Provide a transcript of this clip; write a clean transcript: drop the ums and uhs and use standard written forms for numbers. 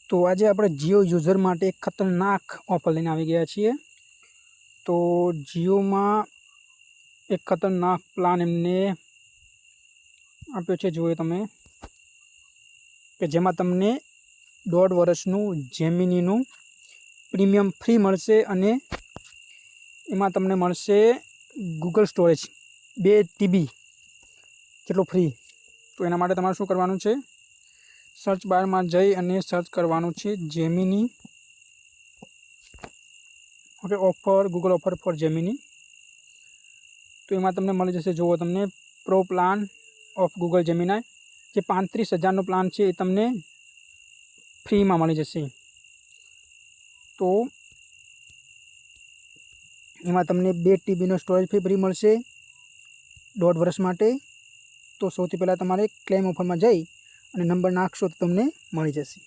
તો આજે આપણે જીઓ યુઝર માટે એક ખતરનાક ઓફર લઈને આવી ગયા છીએ। તો જીઓમાં એક ખતરનાક પ્લાન એમને આપ્યો છે, જોઈએ તમે, કે જેમાં તમને 1.5 વર્ષનું જેમિનીનું પ્રીમિયમ ફ્રી મળશે અને એમાં તમને મળશે ગૂગલ સ્ટોરેજ 2 TB જેટલો ફ્રી। તો એના માટે તમારે શું કરવાનું છે, સર્ચ બારમાં જઈ અને સર્ચ કરવાનું છે Gemini, okay, offer, Google offer four Gemini. તો એમાં તમને મળી જશે, જુઓ તમને pro plan of Google Gemini, જે 35,000નો પ્લાન છે એ તમને ફ્રીમાં મળી જશે। તો એમાં તમને 2 TBનો સ્ટોરેજ ફ્રી મળશે 1.5 વર્ષ માટે। તો સૌથી પહેલાં તમારે ક્લેમ ઓફરમાં જઈ અને નંબર નાખશો તો તમને મળી જશે।